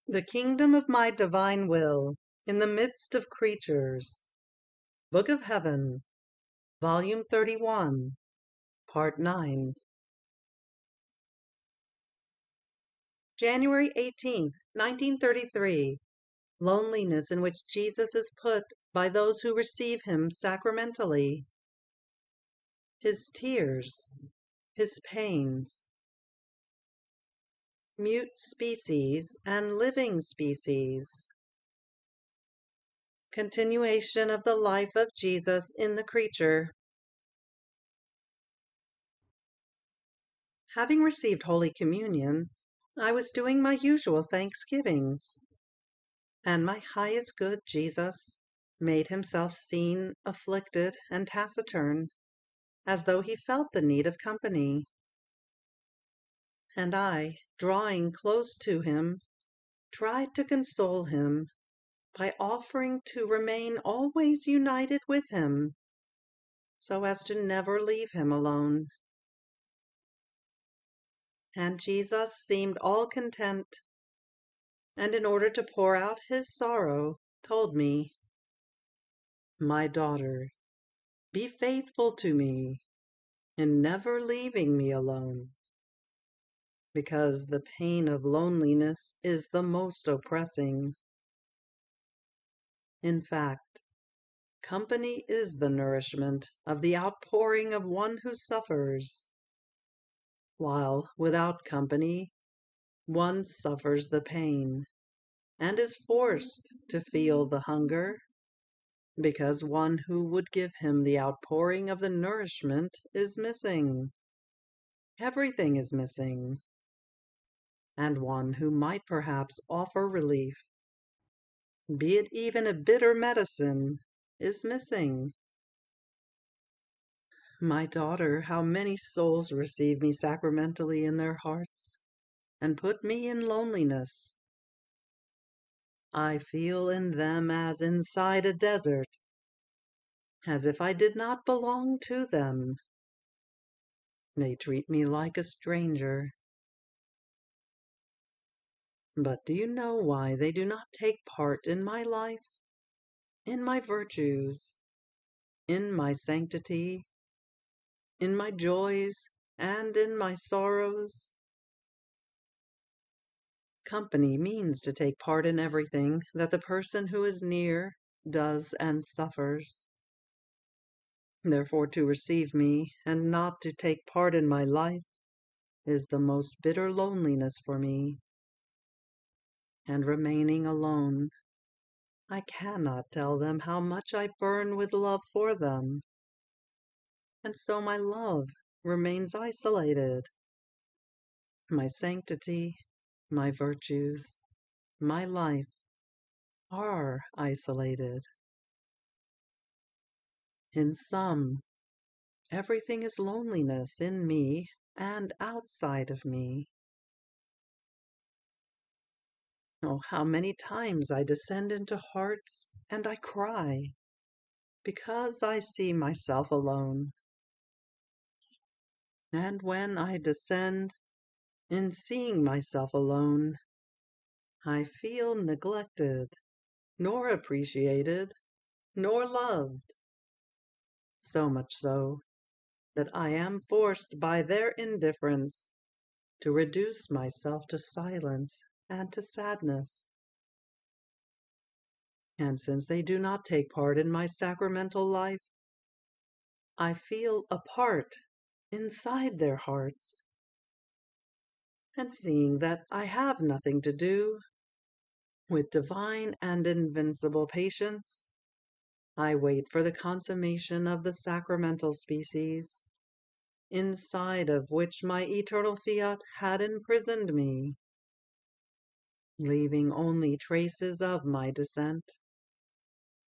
The Kingdom of My Divine Will in the Midst of Creatures. Book of Heaven, Volume 31, Part 9. January 18th, 1933. Loneliness in which Jesus is put by those who receive him sacramentally. His tears, his pains. Mute species and living species. Continuation of the life of Jesus in the creature. Having received Holy Communion, I was doing my usual thanksgivings, and my highest good Jesus made himself seen, afflicted, and taciturn, as though he felt the need of company. And I, drawing close to him, tried to console him by offering to remain always united with him, so as to never leave him alone. And Jesus seemed all content, and in order to pour out his sorrow, told me, "My daughter, be faithful to me in never leaving me alone, because the pain of loneliness is the most oppressing. In fact, company is the nourishment of the outpouring of one who suffers, while without company one suffers the pain and is forced to feel the hunger, because one who would give him the outpouring of the nourishment is missing. Everything is missing. And one who might perhaps offer relief, be it even a bitter medicine, is missing. My daughter, how many souls receive me sacramentally in their hearts, and put me in loneliness. I feel in them as inside a desert, as if I did not belong to them. They treat me like a stranger. But do you know why they do not take part in my life, in my virtues, in my sanctity, in my joys, and in my sorrows? Company means to take part in everything that the person who is near does and suffers. Therefore, to receive me and not to take part in my life is the most bitter loneliness for me. And remaining alone, I cannot tell them how much I burn with love for them. And so my love remains isolated. My sanctity, my virtues, my life are isolated. In sum, everything is loneliness in me and outside of me. Oh, how many times I descend into hearts and I cry, because I see myself alone. And when I descend, in seeing myself alone, I feel neglected, nor appreciated, nor loved. So much so that I am forced by their indifference to reduce myself to silence and to sadness. And since they do not take part in my sacramental life, I feel apart inside their hearts. And seeing that I have nothing to do, with divine and invincible patience, I wait for the consummation of the sacramental species, inside of which my eternal Fiat had imprisoned me, leaving only traces of my descent,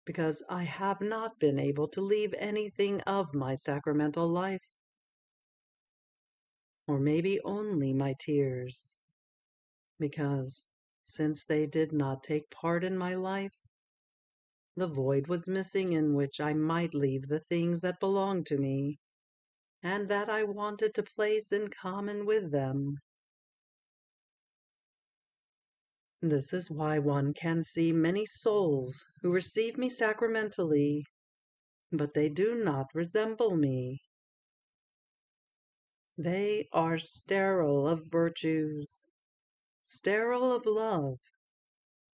because I have not been able to leave anything of my sacramental life, or maybe only my tears, because, since they did not take part in my life, the void was missing in which I might leave the things that belonged to me, and that I wanted to place in common with them. This is why one can see many souls who receive me sacramentally, but they do not resemble me. They are sterile of virtues, sterile of love,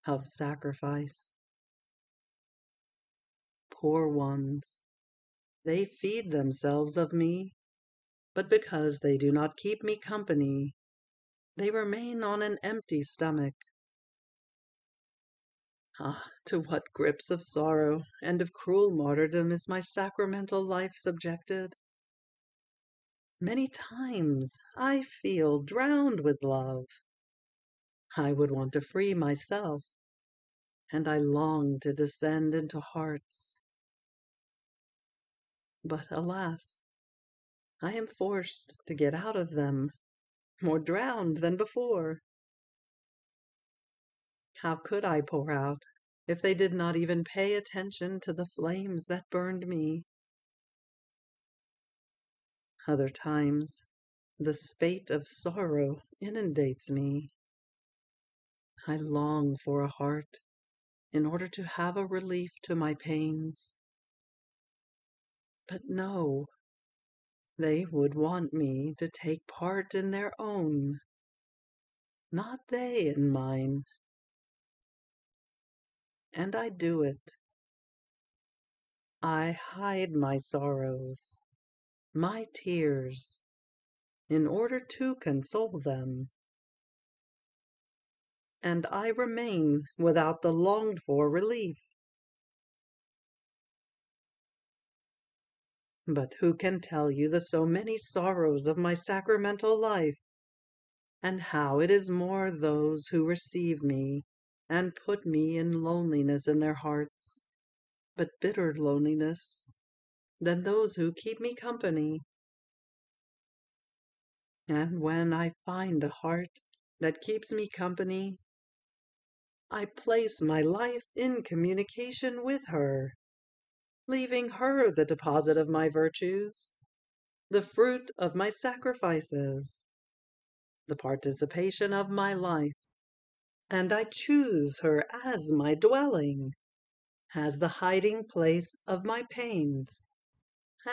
of sacrifice. Poor ones, they feed themselves of me, but because they do not keep me company, they remain on an empty stomach. Ah, to what grips of sorrow and of cruel martyrdom is my sacramental life subjected! Many times I feel drowned with love. I would want to free myself, and I long to descend into hearts. But alas, I am forced to get out of them, more drowned than before. How could I pour out if they did not even pay attention to the flames that burned me? Other times, the spate of sorrow inundates me. I long for a heart in order to have a relief to my pains. But no, they would want me to take part in their own, not they in mine. And I do it. I hide my sorrows, my tears, in order to console them. And I remain without the longed-for relief. But who can tell you the so many sorrows of my sacramental life, and how it is more those who receive me and put me in loneliness in their hearts, but bitter loneliness, than those who keep me company? And when I find a heart that keeps me company, I place my life in communication with her, leaving her the deposit of my virtues, the fruit of my sacrifices, the participation of my life, and I choose her as my dwelling, as the hiding place of my pains,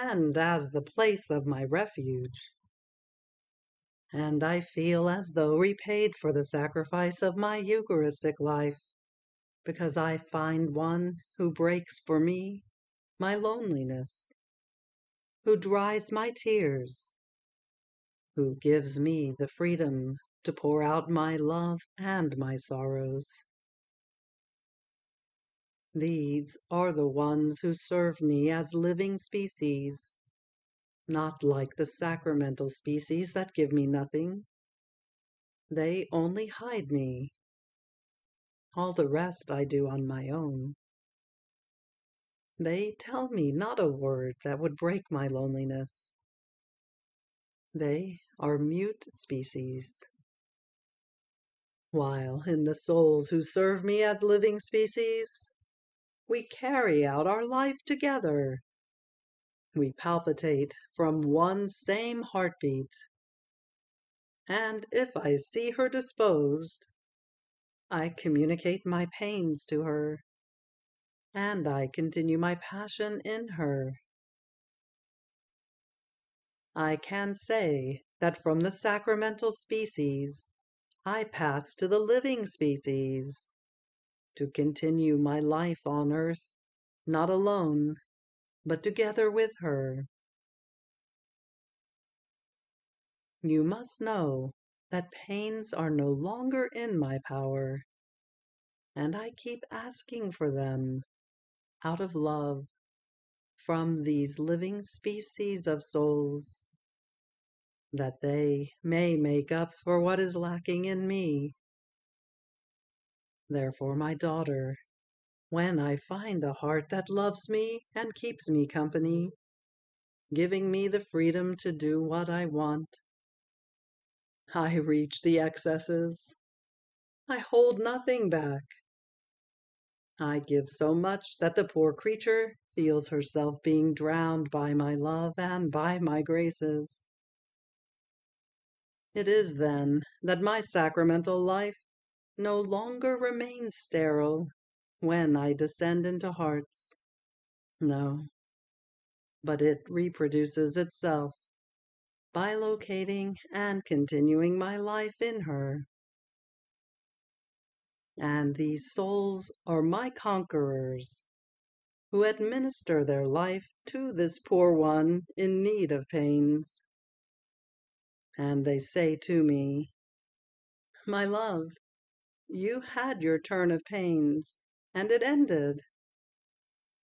and as the place of my refuge. And I feel as though repaid for the sacrifice of my Eucharistic life, because I find one who breaks for me my loneliness, who dries my tears, who gives me the freedom to pour out my love and my sorrows. These are the ones who serve me as living species, not like the sacramental species that give me nothing. They only hide me. All the rest I do on my own. They tell me not a word that would break my loneliness. They are mute species. While in the souls who serve me as living species, we carry out our life together. We palpitate from one same heartbeat. And if I see her disposed, I communicate my pains to her, and I continue my passion in her. I can say that from the sacramental species I pass to the living species, to continue my life on earth, not alone, but together with her. You must know that pains are no longer in my power, and I keep asking for them, out of love, from these living species of souls, that they may make up for what is lacking in me. Therefore, my daughter, when I find a heart that loves me and keeps me company, giving me the freedom to do what I want, I reach the excesses. I hold nothing back. I give so much that the poor creature feels herself being drowned by my love and by my graces. It is then that my sacramental life no longer remains sterile when I descend into hearts. No, but it reproduces itself by locating and continuing my life in her. And these souls are my conquerors, who administer their life to this poor one in need of pains. And they say to me, "My love, you had your turn of pains, and it ended.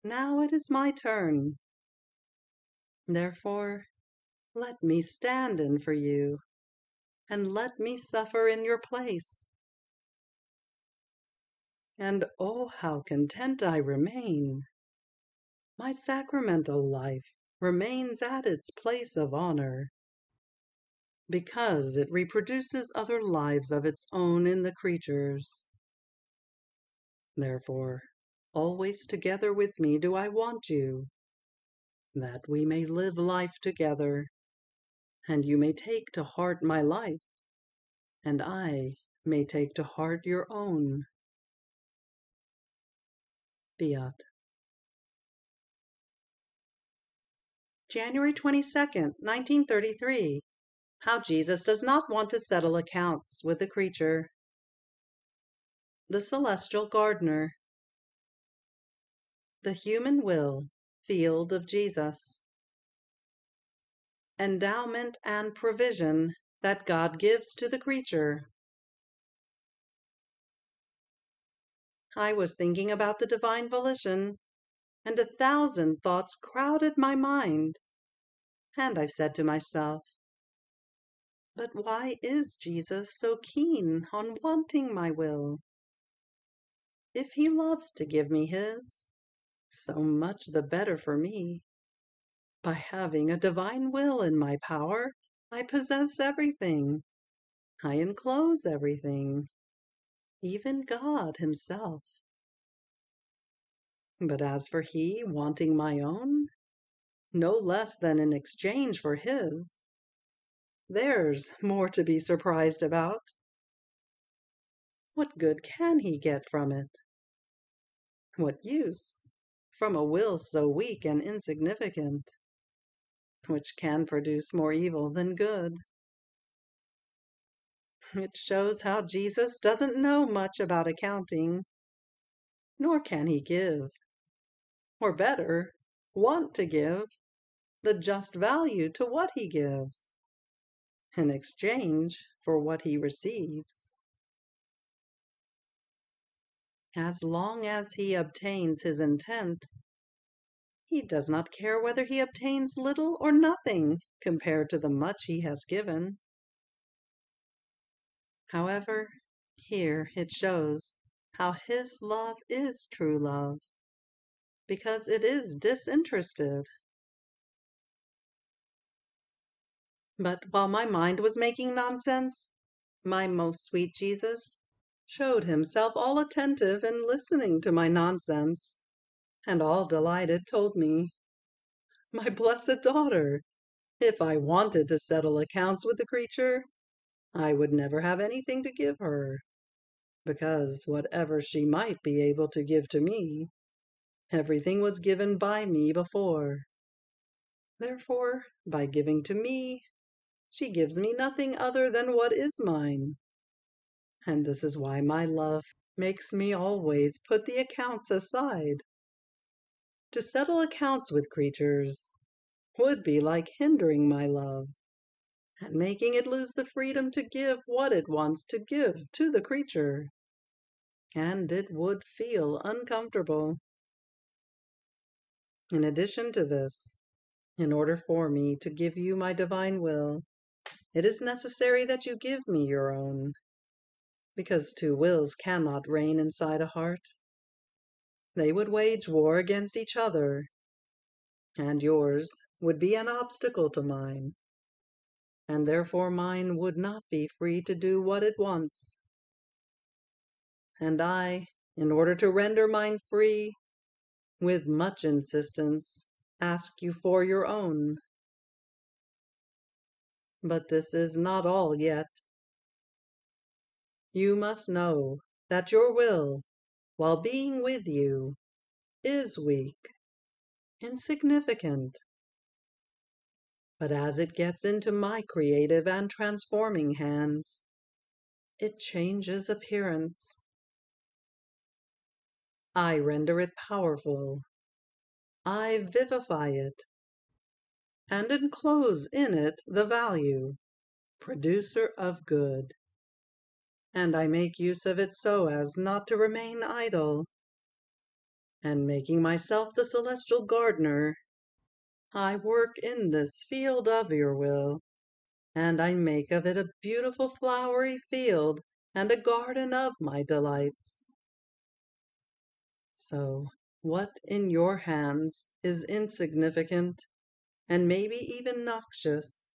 Now it is my turn. Therefore, let me stand in for you, and let me suffer in your place. And oh, how content I remain! My sacramental life remains at its place of honor, because it reproduces other lives of its own in the creatures. Therefore, always together with me do I want you, that we may live life together, and you may take to heart my life, and I may take to heart your own." Fiat. January 22nd, 1933. How Jesus does not want to settle accounts with the creature. The Celestial Gardener. The Human Will, Field of Jesus. Endowment and provision that God gives to the creature. I was thinking about the divine volition, and 1,000 thoughts crowded my mind, and I said to myself, "But why is Jesus so keen on wanting my will? If he loves to give me his, so much the better for me. By having a divine will in my power, I possess everything. I enclose everything, even God himself. But as for he wanting my own, no less than in exchange for his, there's more to be surprised about. What good can he get from it? What use from a will so weak and insignificant, which can produce more evil than good? It shows how Jesus doesn't know much about accounting, nor can he give, or better, want to give, the just value to what he gives, in exchange for what he receives. As long as he obtains his intent, he does not care whether he obtains little or nothing compared to the much he has given. However, here it shows how his love is true love, because it is disinterested. But while my mind was making nonsense, my most sweet Jesus showed himself all attentive and listening to my nonsense, and all delighted told me, "My blessed daughter, if I wanted to settle accounts with the creature, I would never have anything to give her, because whatever she might be able to give to me, everything was given by me before. Therefore, by giving to me, she gives me nothing other than what is mine. And this is why my love makes me always put the accounts aside. To settle accounts with creatures would be like hindering my love, and making it lose the freedom to give what it wants to give to the creature. And it would feel uncomfortable. In addition to this, in order for me to give you my divine will, it is necessary that you give me your own, because two wills cannot reign inside a heart. They would wage war against each other, and yours would be an obstacle to mine, and therefore mine would not be free to do what it wants. And I, in order to render mine free, with much insistence, ask you for your own. But this is not all yet. You must know that your will, while being with you, is weak, insignificant. But as it gets into my creative and transforming hands, it changes appearance. I render it powerful. I vivify it, and enclose in it the value, producer of good. And I make use of it so as not to remain idle. And making myself the celestial gardener, I work in this field of your will, and I make of it a beautiful flowery field and a garden of my delights. So, what in your hands is insignificant and maybe even noxious,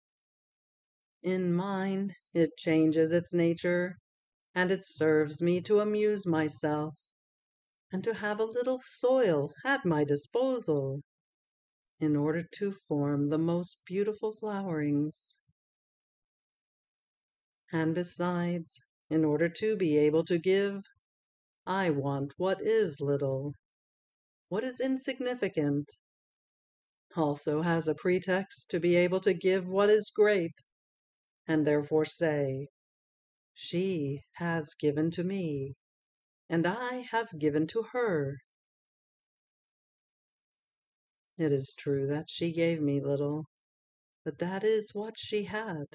in mine it changes its nature, and it serves me to amuse myself, and to have a little soil at my disposal, in order to form the most beautiful flowerings. And besides, in order to be able to give, I want what is little, what is insignificant, also has a pretext to be able to give what is great, and therefore say, she has given to me, and I have given to her. It is true that she gave me little, but that is what she had.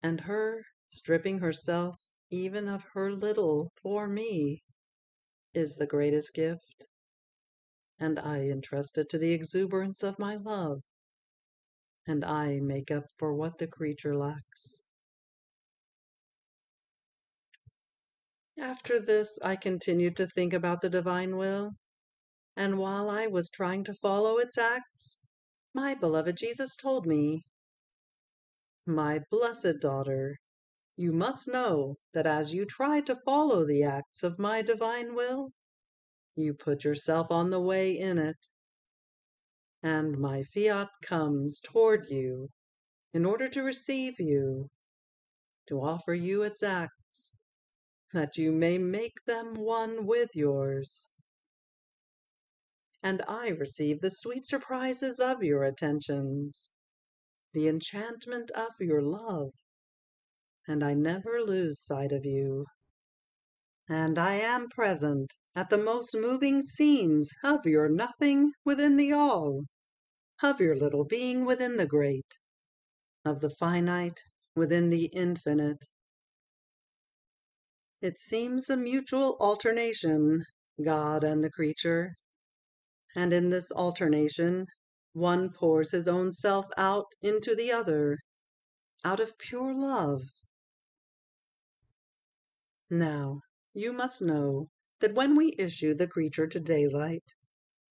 And her stripping herself even of her little for me is the greatest gift, and I entrust it to the exuberance of my love, and I make up for what the creature lacks. After this, I continued to think about the divine will, and while I was trying to follow its acts, my beloved Jesus told me, "My blessed daughter, you must know that as you try to follow the acts of my divine will, you put yourself on the way in it, and my fiat comes toward you in order to receive you, to offer you its acts, that you may make them one with yours. And I receive the sweet surprises of your attentions, the enchantment of your love, and I never lose sight of you. And I am present at the most moving scenes of your nothing within the all, of your little being within the great, of the finite within the infinite. It seems a mutual alternation, God and the creature, and in this alternation one pours his own self out into the other, out of pure love. Now, you must know that when we issue the creature to daylight,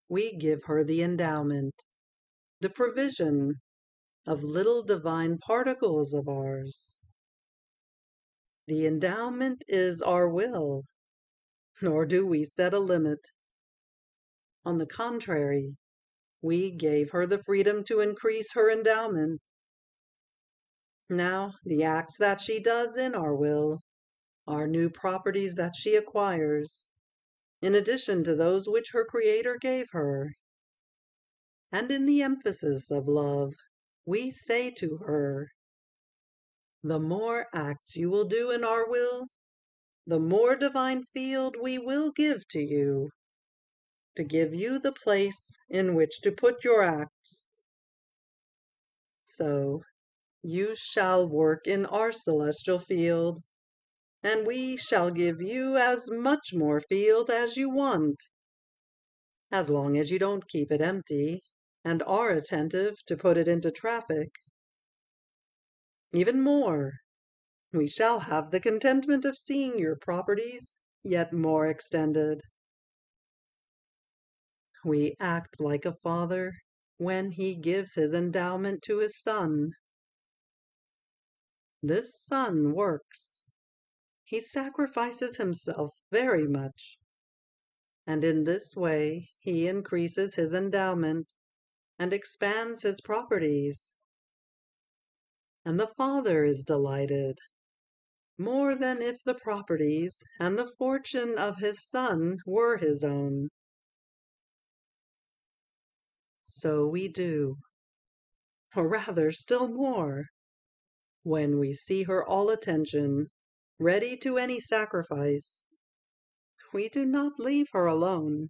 we give her the endowment, the provision of little divine particles of ours. The endowment is our will, nor do we set a limit. On the contrary, we gave her the freedom to increase her endowment. Now, the acts that she does in our will are new properties that she acquires, in addition to those which her Creator gave her. And in the emphasis of love, we say to her, the more acts you will do in our will, the more divine field we will give to give you the place in which to put your acts. So you shall work in our celestial field, and we shall give you as much more field as you want, as long as you don't keep it empty and are attentive to put it into traffic. Even more, we shall have the contentment of seeing your properties yet more extended. We act like a father when he gives his endowment to his son. This son works. He sacrifices himself very much, and in this way he increases his endowment and expands his properties. And the father is delighted, more than if the properties and the fortune of his Son were his own. So we do, or rather still more, when we see her all attention, ready to any sacrifice. We do not leave her alone,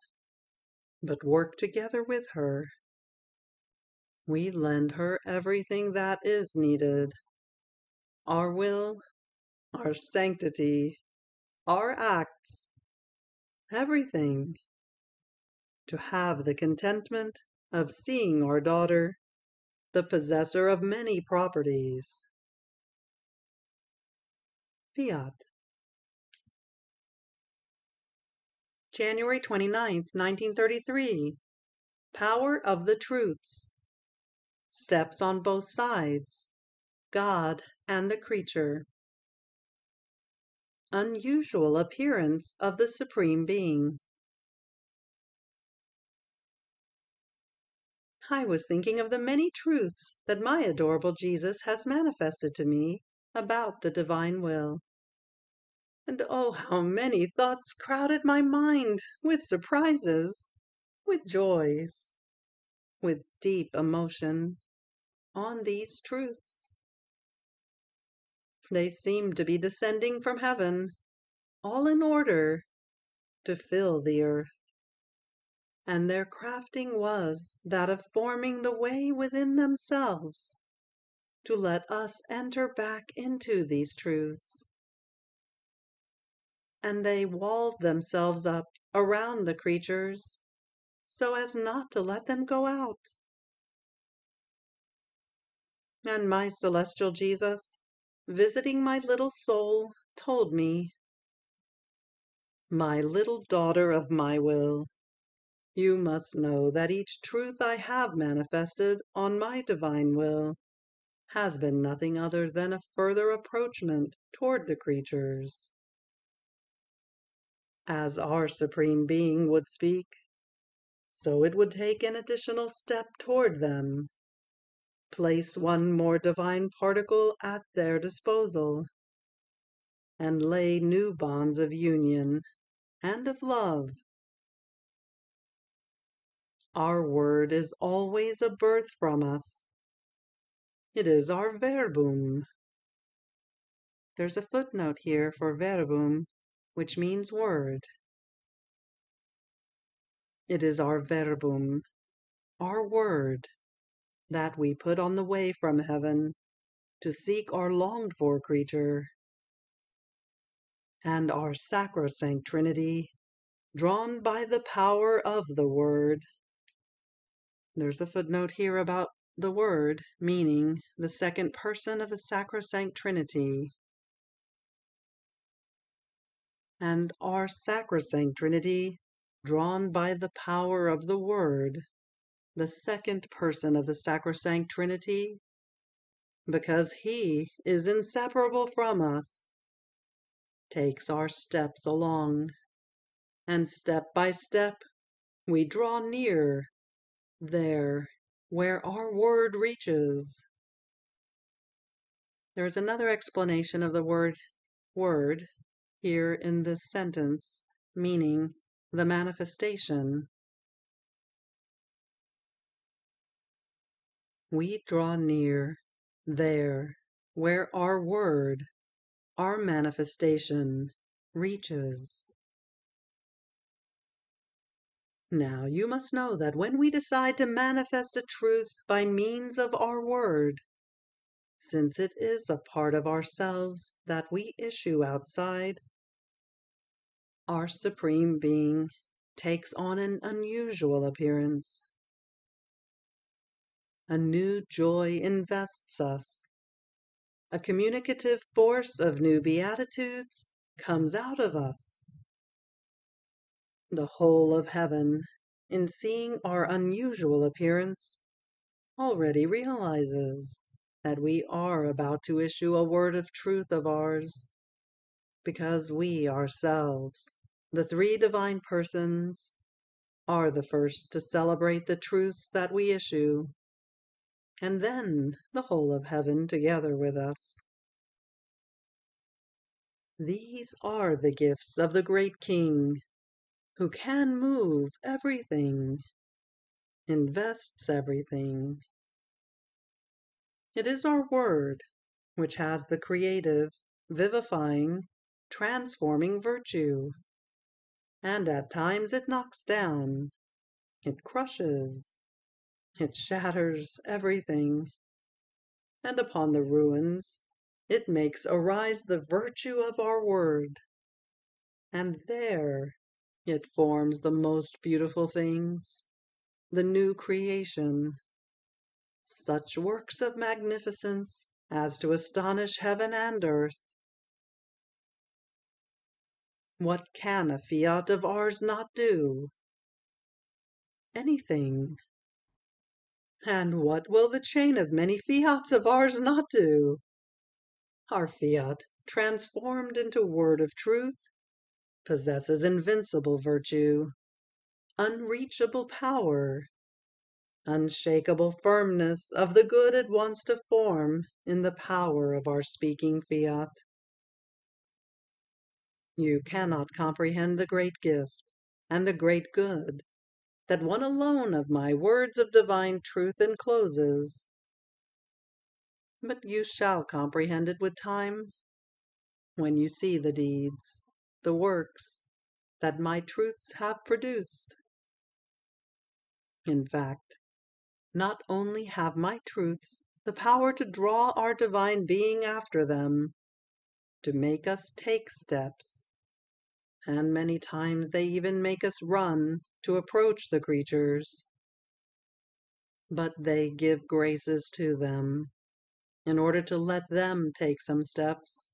but work together with her. We lend her everything that is needed, our will, our sanctity, our acts, everything, to have the contentment of seeing our daughter the possessor of many properties. Fiat. January 29th, 1933. Power of the Truths. Steps on both sides. God and the creature. Unusual appearance of the Supreme Being. I was thinking of the many truths that my adorable Jesus has manifested to me about the divine will. And oh, how many thoughts crowded my mind with surprises, with joys, with deep emotion on these truths. They seemed to be descending from heaven, all in order to fill the earth. And their crafting was that of forming the way within themselves to let us enter back into these truths. And they walled themselves up around the creatures so as not to let them go out. And my celestial Jesus, visiting my little soul, told me, "My little daughter of my will, you must know that each truth I have manifested on my divine will has been nothing other than a further approachment toward the creatures. As our Supreme Being would speak, so it would take an additional step toward them, place one more divine particle at their disposal, and lay new bonds of union and of love. Our word is always a birth from us. It is our verbum." There's a footnote here for verbum, which means word. It is our verbum, our word, that we put on the way from heaven to seek our longed-for creature, and our sacrosanct Trinity, drawn by the power of the Word. There's a footnote here about the Word, meaning the second person of the sacrosanct Trinity. And our sacrosanct Trinity, drawn by the power of the Word, the second person of the sacrosanct Trinity, because he is inseparable from us, takes our steps along, and step by step we draw near there where our word reaches. There is another explanation of the word word here in this sentence, meaning the manifestation. We draw near there where our word, our manifestation, reaches. Now, you must know that when we decide to manifest a truth by means of our word, since it is a part of ourselves that we issue outside, our Supreme Being takes on an unusual appearance. A new joy invests us. A communicative force of new beatitudes comes out of us. The whole of heaven, in seeing our unusual appearance, already realizes that we are about to issue a word of truth of ours, because we ourselves, the three divine persons, are the first to celebrate the truths that we issue, and then the whole of heaven together with us. These are the gifts of the great King, who can move everything, invests everything. It is our word, which has the creative, vivifying, transforming virtue, and at times it knocks down, it crushes, it shatters everything, and upon the ruins it makes arise the virtue of our word, and there it forms the most beautiful things, the new creation, such works of magnificence as to astonish heaven and earth. What can a fiat of ours not do? Anything. And what will the chain of many fiats of ours not do? Our fiat, transformed into word of truth, possesses invincible virtue, unreachable power, unshakable firmness of the good it wants to form in the power of our speaking fiat. You cannot comprehend the great gift and the great good that one alone of my words of divine truth encloses, but you shall comprehend it with time, when you see the deeds, the works, that my truths have produced. In fact, not only have my truths the power to draw our divine being after them, to make us take steps, and many times they even make us run to approach the creatures, but they give graces to them in order to let them take some steps,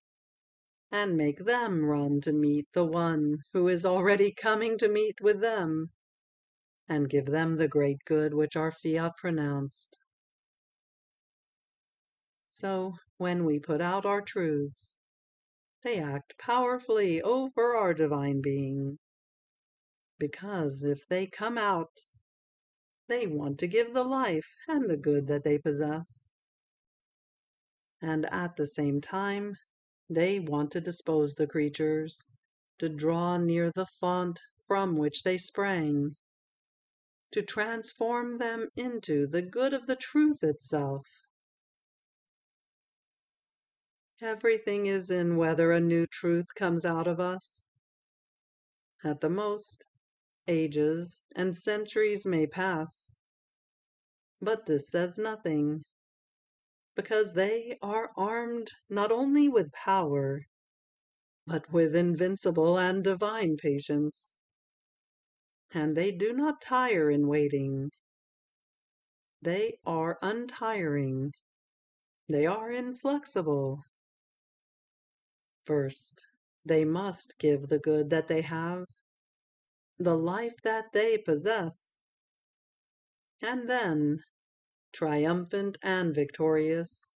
and make them run to meet the one who is already coming to meet with them, and give them the great good which our fiat pronounced. So, when we put out our truths, they act powerfully over our divine being, because if they come out, they want to give the life and the good that they possess, and at the same time they want to dispose the creatures, to draw near the font from which they sprang, to transform them into the good of the truth itself. Everything is in whether a new truth comes out of us. At the most, ages and centuries may pass, but this says nothing, because they are armed not only with power, but with invincible and divine patience, and they do not tire in waiting. They are untiring. They are inflexible. First, they must give the good that they have, the life that they possess, and then, triumphant and victorious,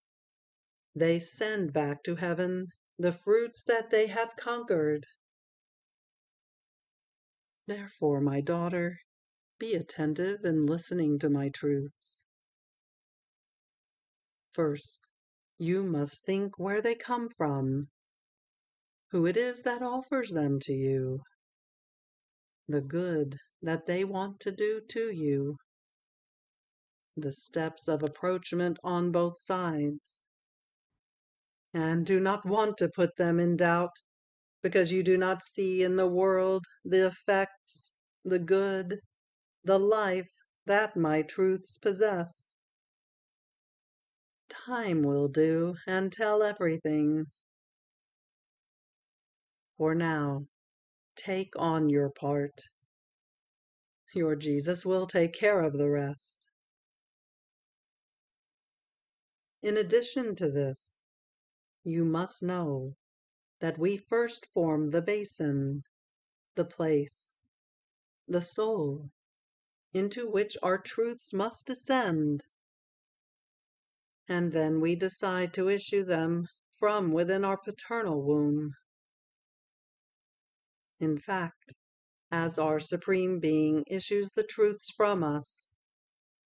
they send back to heaven the fruits that they have conquered. Therefore, my daughter, be attentive in listening to my truths. First, you must think where they come from, who it is that offers them to you, the good that they want to do to you, the steps of approachment on both sides, and do not want to put them in doubt, because you do not see in the world the effects, the good, the life that my truths possess. Time will do and tell everything. For now, take on your part. Your Jesus will take care of the rest. In addition to this, you must know that we first form the basin, the place, the soul, into which our truths must descend, and then we decide to issue them from within our paternal womb. In fact, as our Supreme Being issues the truths from us,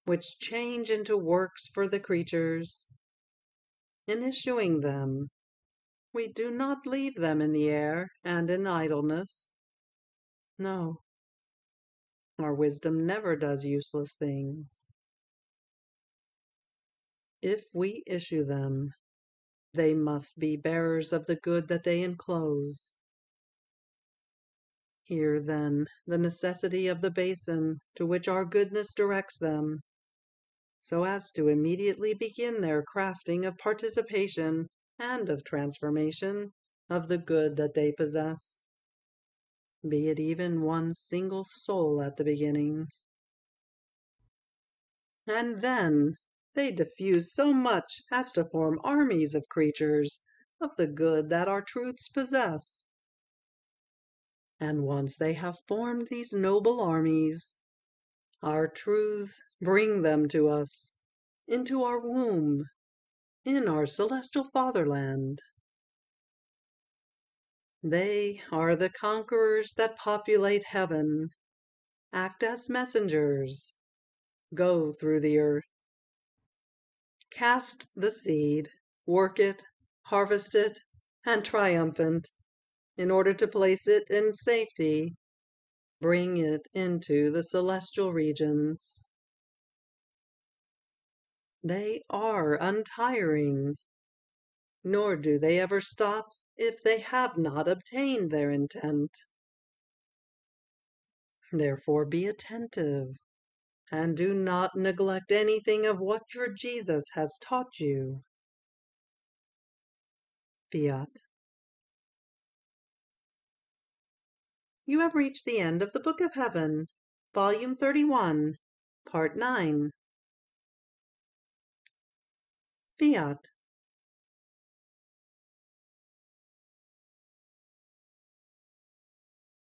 which change into works for the creatures, in issuing them, We do not leave them in the air and in idleness. No, our wisdom never does useless things. If we issue them, they must be bearers of the good that they enclose. Hear, then, the necessity of the basin to which our goodness directs them, so as to immediately begin their crafting of participation and of transformation of the good that they possess, be it even one single soul at the beginning. And then they diffuse so much as to form armies of creatures of the good that our truths possess. And once they have formed these noble armies, our truths bring them to us, into our womb, in our celestial fatherland. They are the conquerors that populate heaven, act as messengers, go through the earth, cast the seed, work it, harvest it, and triumphant, in order to place it in safety, bring it into the celestial regions. They are untiring, nor do they ever stop if they have not obtained their intent. Therefore be attentive, and do not neglect anything of what your Jesus has taught you. Fiat. You have reached the end of the Book of Heaven, Volume 31, Part 9. Fiat.